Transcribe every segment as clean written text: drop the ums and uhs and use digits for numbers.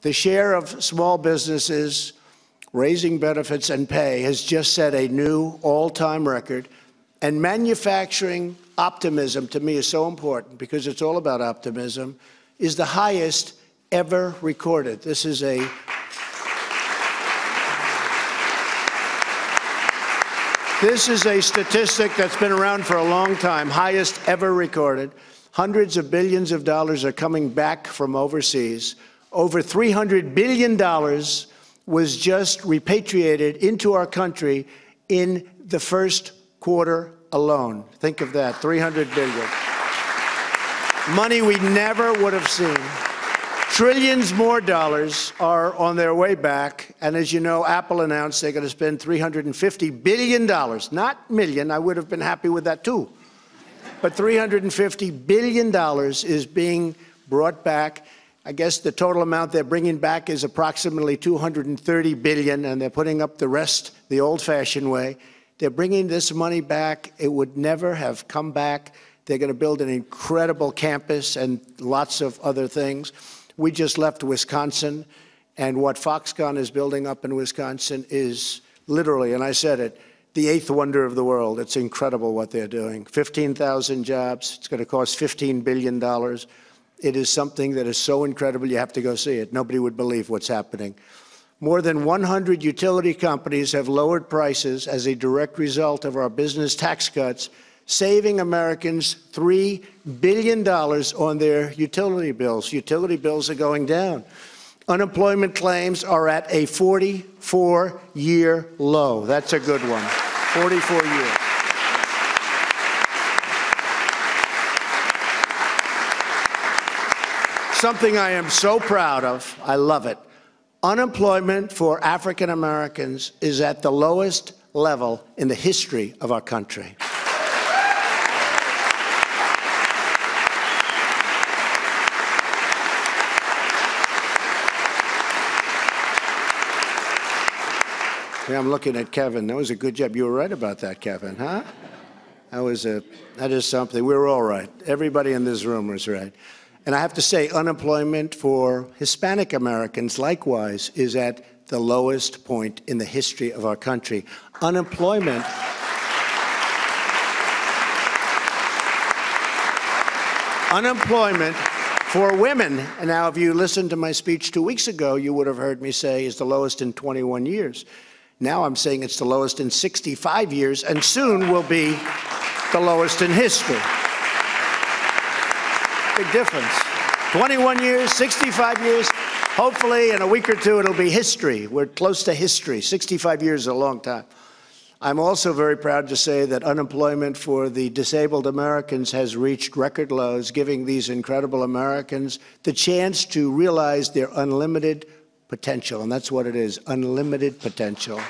The share of small businesses raising benefits and pay has just set a new all-time record. And manufacturing optimism, to me, is so important because it's all about optimism, is the highest ever recorded. This is a statistic that's been around for a long time, highest ever recorded. Hundreds of billions of dollars are coming back from overseas. Over $300 billion was just repatriated into our country in the first quarter alone. Think of that, $300 billion. Money we never would have seen. Trillions more dollars are on their way back. And as you know, Apple announced they're going to spend $350 billion, not million. I would have been happy with that too. But $350 billion is being brought back. I guess the total amount they're bringing back is approximately $230 billion, and they're putting up the rest the old-fashioned way. They're bringing this money back. It would never have come back. They're going to build an incredible campus and lots of other things. We just left Wisconsin, and what Foxconn is building up in Wisconsin is literally, and I said it, the eighth wonder of the world. It's incredible what they're doing. 15,000 jobs. It's going to cost $15 billion. It is something that is so incredible you have to go see it. Nobody would believe what's happening. More than 100 utility companies have lowered prices as a direct result of our business tax cuts, saving Americans $3 billion on their utility bills. Utility bills are going down. Unemployment claims are at a 44-year low. That's a good one. 44 years. Something I am so proud of. I love it. Unemployment for African Americans is at the lowest level in the history of our country. Yeah, I'm looking at Kevin. That was a good job. You were right about that, Kevin, huh? That is something. We were all right. Everybody in this room was right. And I have to say, unemployment for Hispanic Americans, likewise, is at the lowest point in the history of our country. Unemployment for women, and now if you listened to my speech 2 weeks ago, you would have heard me say is the lowest in 21 years. Now I'm saying it's the lowest in 65 years, and soon will be the lowest in history. Big difference. 21 years, 65 years. Hopefully, in a week or two, it'll be history. We're close to history. 65 years is a long time. I'm also very proud to say that unemployment for the disabled Americans has reached record lows, giving these incredible Americans the chance to realize their unlimited potential. And that's what it is, unlimited potential.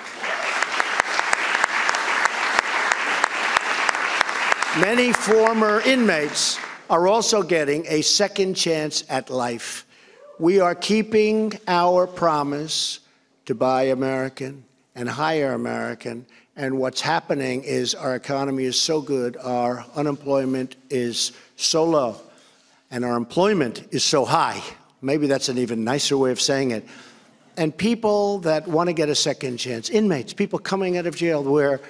Many former inmates are also getting a second chance at life. We are keeping our promise to buy American and hire American. And what's happening is our economy is so good, our unemployment is so low, and our employment is so high. Maybe that's an even nicer way of saying it. And people that want to get a second chance, inmates, people coming out of jail where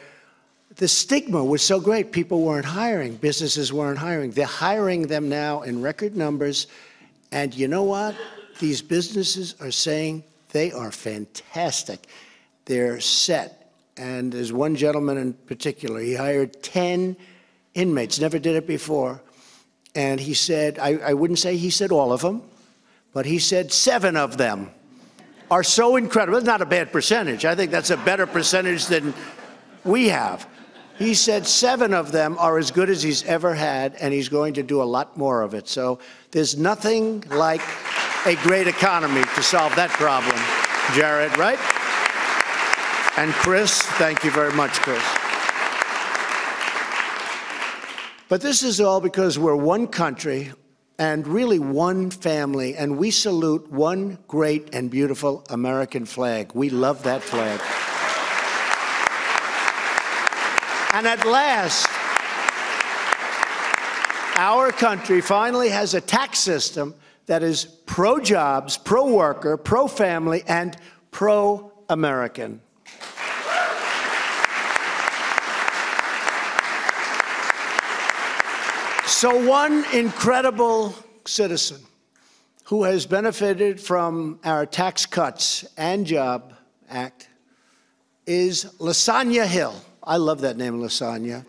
the stigma was so great, people weren't hiring, businesses weren't hiring. They're hiring them now in record numbers. And you know what? These businesses are saying they are fantastic. They're set. And there's one gentleman in particular, he hired 10 inmates, never did it before. And he said, I wouldn't say he said all of them, but he said 7 of them are so incredible. It's not a bad percentage. I think that's a better percentage than we have. He said 7 of them are as good as he's ever had, and he's going to do a lot more of it. So there's nothing like a great economy to solve that problem, Jared, right? And Chris, thank you very much, Chris. But this is all because we're one country and really one family, and we salute one great and beautiful American flag. We love that flag. And at last, our country finally has a tax system that is pro-jobs, pro-worker, pro-family, and pro-American. So one incredible citizen who has benefited from our Tax Cuts and Job Act is Lasagna Hill. I love that name, Lasagna.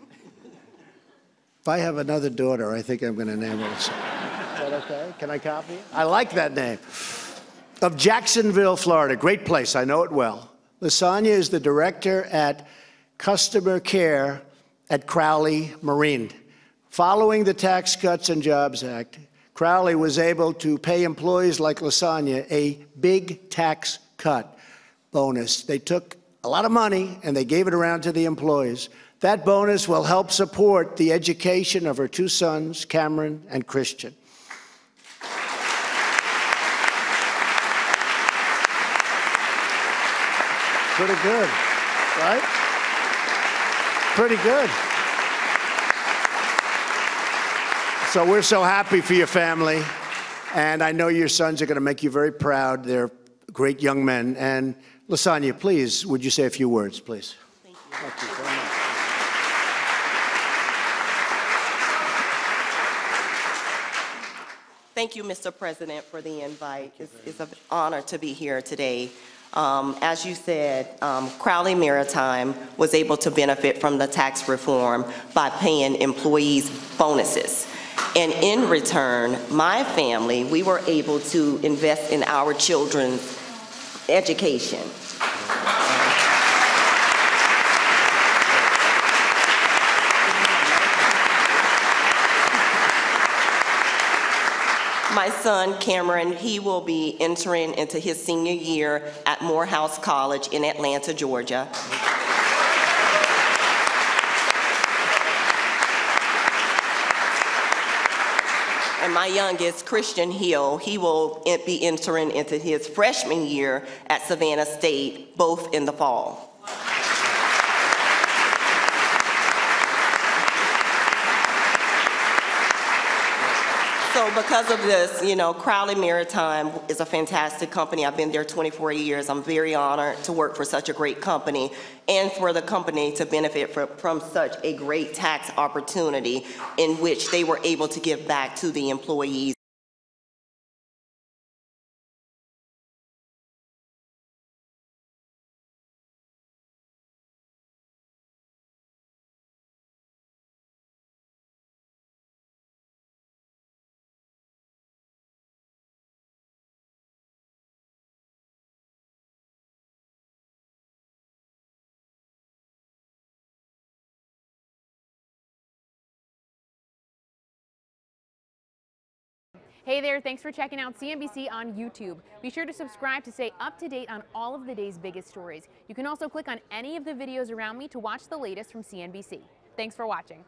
If I have another daughter, I think I'm going to name her Lasagna. Is that okay? Can I copy it? I like that name. Of Jacksonville, Florida. Great place. I know it well. Lasagna is the director at customer care at Crowley Marine. Following the Tax Cuts and Jobs Act, Crowley was able to pay employees like Lasagna a big tax cut bonus. They took a lot of money and they gave it around to the employees. That bonus will help support the education of her two sons, Cameron and Christian. Pretty good, right? Pretty good. So we're so happy for your family, and I know your sons are going to make you very proud. They're great young men. And Lasagna, please, would you say a few words, please? Thank you. Thank you very much. Thank you, Mr. President, for the invite. It's an honor to be here today. As you said, Crowley Maritime was able to benefit from the tax reform by paying employees bonuses. And in return, my family, we were able to invest in our children's education. My son, Cameron, he will be entering into his senior year at Morehouse College in Atlanta, Georgia. And my youngest, Christian Hill, he will be entering into his freshman year at Savannah State, both in the fall. So because of this, you know, Crowley Maritime is a fantastic company. I've been there 24 years. I'm very honored to work for such a great company and for the company to benefit from such a great tax opportunity in which they were able to give back to the employees. Hey there, thanks for checking out CNBC on YouTube. Be sure to subscribe to stay up to date on all of the day's biggest stories. You can also click on any of the videos around me to watch the latest from CNBC. Thanks for watching.